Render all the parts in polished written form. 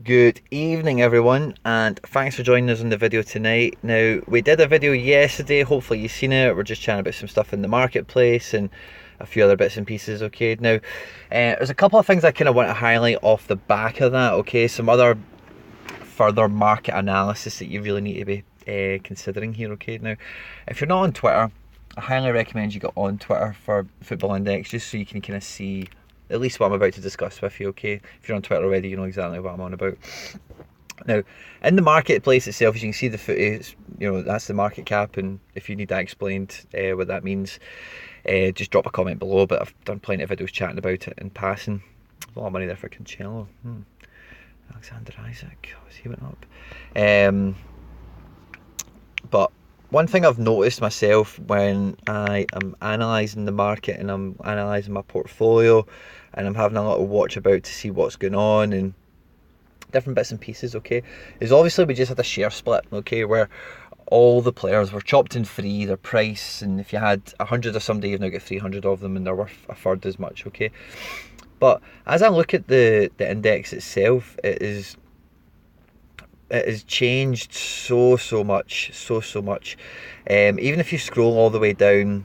Good evening everyone, and thanks for joining us in the video tonight. Now, we did a video yesterday, hopefully you've seen it. We're just chatting about some stuff in the marketplace and a few other bits and pieces, okay? Now, there's a couple of things I kind of want to highlight off the back of that, okay? Some other further market analysis that you really need to be considering here, okay? Now, if you're not on Twitter, I highly recommend you get on Twitter for Football Index, just so you can kind of see at least what I'm about to discuss with you, okay? If you're on Twitter already, you know exactly what I'm on about. Now, in the marketplace itself, as you can see the footage, you know, that's the market cap, and if you need that explained, what that means, just drop a comment below, but I've done plenty of videos chatting about it in passing. A lot of money there for Cancelo. Alexander Isak, has he went up? But one thing I've noticed myself when I am analysing the market and I'm analysing my portfolio and I'm having a little watch about to see what's going on and different bits and pieces, okay, is obviously we just had a share split, okay, where all the players were chopped in free, their price, and if you had 100 of somebody, you've now got 300 of them and they're worth a third as much, okay. But as I look at the index itself, it has changed so much. Even if you scroll all the way down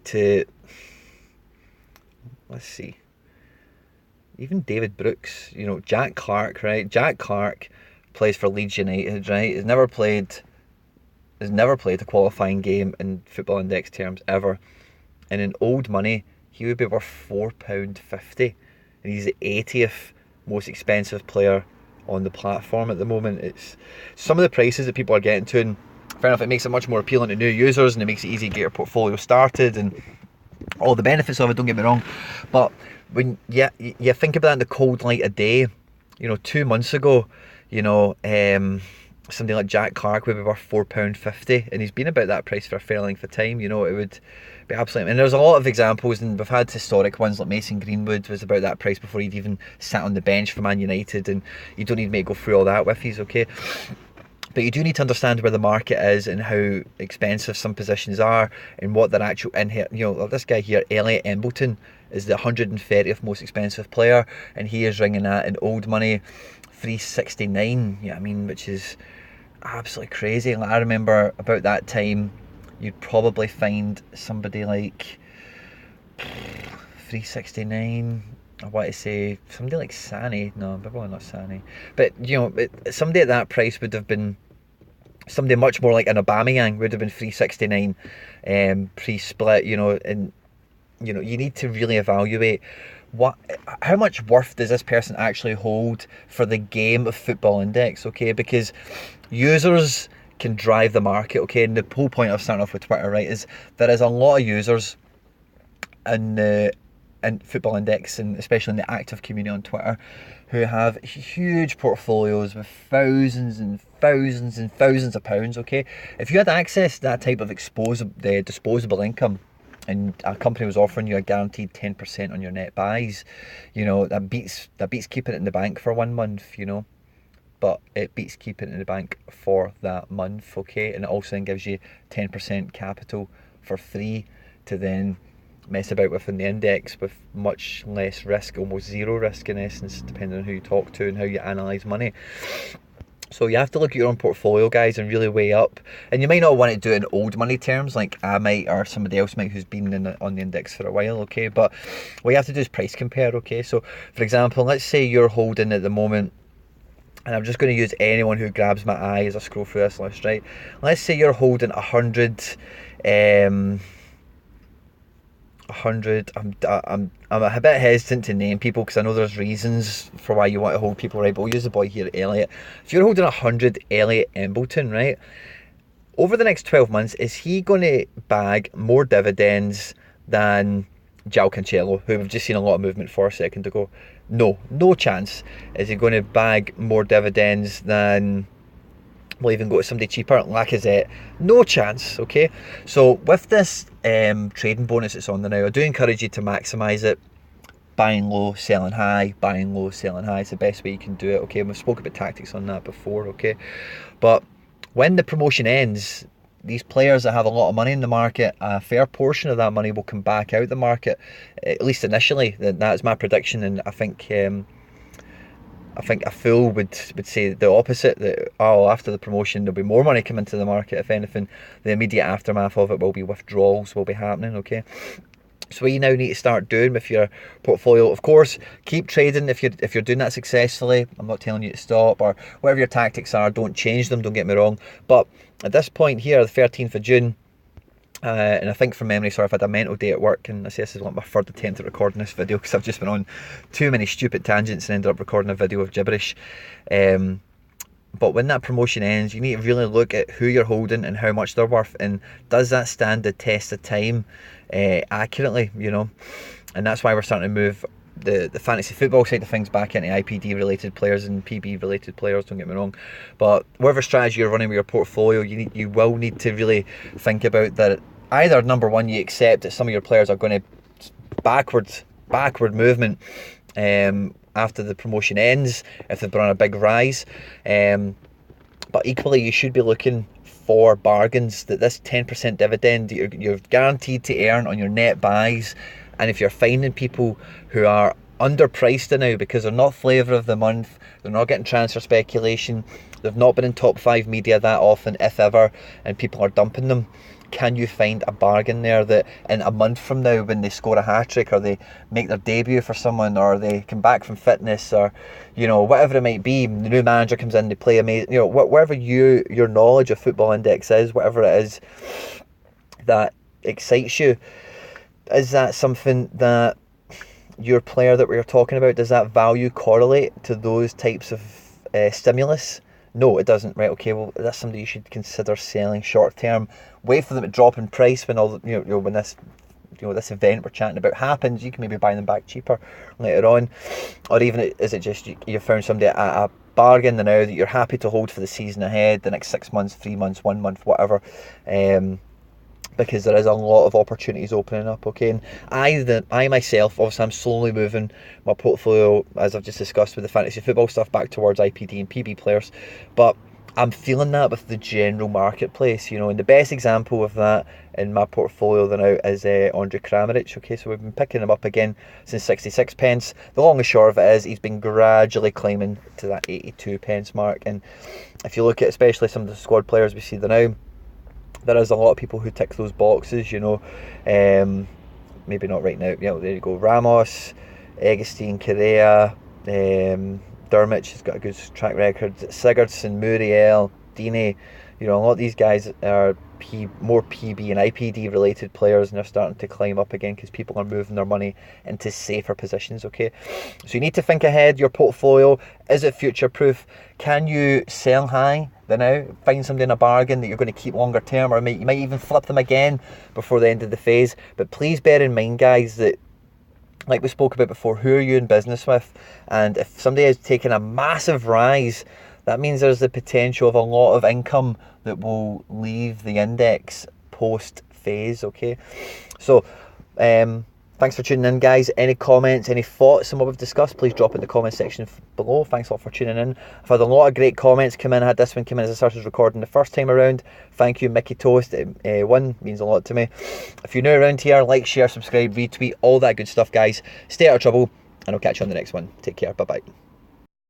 to, let's see, even David Brooks, you know, Jack Clark, right? Jack Clark plays for Leeds United, right? Has never played a qualifying game in Football Index terms ever. And in old money, he would be worth £4.50, and he's the 80th most expensive player on the platform at the moment. It's some of the prices that people are getting to, and fair enough, it makes it much more appealing to new users and it makes it easy to get your portfolio started and all the benefits of it, don't get me wrong. But when you think about that in the cold light of day, you know, 2 months ago, you know, somebody like Jack Clark would be worth £4.50, and he's been about that price for a fair length of time. You know, it would be absolutely, and there's a lot of examples, and we've had historic ones like Mason Greenwood was about that price before he'd even sat on the bench for Man United, and you don't need me to go through all that with you, okay? But you do need to understand where the market is and how expensive some positions are and what their actual in here. You know, like this guy here, Elliot Embleton, is the 130th most expensive player, and he is ringing at in old money 369. Yeah, I mean, which is absolutely crazy. Like, I remember about that time, you'd probably find somebody like 369. I want to say somebody like Sané. No, probably not Sané. But you know, somebody at that price would have been somebody much more like an Aubameyang would have been 369, pre-split. You know, and you know, you need to really evaluate how much worth does this person actually hold for the game of Football Index, okay? Because users can drive the market, okay? And the whole point of starting off with Twitter, right, is there is a lot of users in Football Index, and especially in the active community on Twitter, who have huge portfolios with thousands and thousands and thousands of pounds, okay? If you had access to that type of disposable income, and a company was offering you a guaranteed 10% on your net buys, you know, that beats keeping it in the bank for 1 month, you know. But it beats keeping it in the bank for that month, okay? And it also then gives you 10% capital for free to then mess about with in the index with much less risk, almost zero risk in essence, depending on who you talk to and how you analyse money. So you have to look at your own portfolio, guys, and really weigh up. And you might not want to do it in old money terms like I might, or somebody else might who's been on the index for a while, okay? But what you have to do is price compare, okay? So, for example, let's say you're holding at the moment, and I'm just going to use anyone who grabs my eye as I scroll through this list, right? Let's say you're holding 100. I'm a bit hesitant to name people because I know there's reasons for why you want to hold people, right? But we'll use the boy here, Elliot. If you're holding 100 Elliot Embleton, right, over the next 12 months, is he going to bag more dividends than João Cancelo, who we've just seen a lot of movement for a second ago? No chance. Is he going to bag more dividends than, we'll even go to somebody cheaper, Lacazette? No chance, okay? So with this trading bonus that's on there now, I do encourage you to maximise it. Buying low, selling high, buying low, selling high. It's the best way you can do it, okay? We've spoken about tactics on that before, okay? But when the promotion ends, these players that have a lot of money in the market, a fair portion of that money will come back out the market, at least initially. That's my prediction, and I think I think a fool would say the opposite, that after the promotion there'll be more money coming to the market. If anything, the immediate aftermath of it will be withdrawals will be happening. Okay. So what you now need to start doing with your portfolio, of course, keep trading if you're doing that successfully. I'm not telling you to stop, or whatever your tactics are, don't change them, don't get me wrong. But at this point here, the 13th of June, and I think from memory, sorry, I've had a mental day at work, and I say this is like my third attempt at recording this video because I've just been on too many stupid tangents and ended up recording a video of gibberish. But when that promotion ends, you need to really look at who you're holding and how much they're worth, and does that stand the test of time accurately, you know? And that's why we're starting to move the fantasy football side of things back into IPD related players and PB related players, don't get me wrong. But whatever strategy you're running with your portfolio, you will need to really think about that. Either number one, you accept that some of your players are going to backward movement after the promotion ends, if they've been on a big rise. But equally, you should be looking for bargains, that this 10% dividend you're guaranteed to earn on your net buys. And if you're finding people who are underpriced now because they're not flavour of the month, they're not getting transfer speculation, they've not been in top 5 media that often, if ever, and people are dumping them, can you find a bargain there that in a month from now, when they score a hat-trick, or they make their debut for someone, or they come back from fitness, or, you know, whatever it might be, the new manager comes in, they play amazing, you know, whatever your knowledge of Football Index is, whatever it is that excites you, is that something that your player that we were talking about, does that value correlate to those types of stimulus? No, it doesn't. Right, okay, well, that's somebody you should consider selling short term. Wait for them to drop in price when all when this this event we're chatting about happens. You can maybe buy them back cheaper later on. Or even, is it just you found somebody at a bargain now that you're happy to hold for the season ahead, the next 6 months, 3 months, 1 month, whatever. Because there is a lot of opportunities opening up, okay? And I myself, obviously, I'm slowly moving my portfolio, as I've just discussed, with the fantasy football stuff, back towards IPD and PB players. But I'm feeling that with the general marketplace, you know, and the best example of that in my portfolio now is Andre Kramaric, okay? So we've been picking him up again since 66 pence. The long and short of it is he's been gradually climbing to that 82 pence mark. And if you look at especially some of the squad players we see there now, there is a lot of people who tick those boxes, you know. Maybe not right now. Yeah, there you go. Ramos, Augustine, Correa, Dermot has got a good track record. Sigurdsson, Muriel, Dine, you know, a lot of these guys are more PB and IPD related players, and they're starting to climb up again because people are moving their money into safer positions, okay? So you need to think ahead. Your portfolio, is it future proof? Can you sell high now, find somebody in a bargain that you're going to keep longer term, or you might even flip them again before the end of the phase? But please bear in mind, guys, that like we spoke about before, who are you in business with? And if somebody is taking a massive rise, that means there's the potential of a lot of income that will leave the index post phase, okay? So thanks for tuning in, guys. Any comments, any thoughts on what we've discussed, please drop it in the comment section below. Thanks a lot for tuning in. I've had a lot of great comments come in. I had this one come in as I started recording the first time around. Thank you, Mickey Toast. One means a lot to me. If you're new around here, like, share, subscribe, retweet, all that good stuff, guys. Stay out of trouble, and I'll catch you on the next one. Take care. Bye-bye.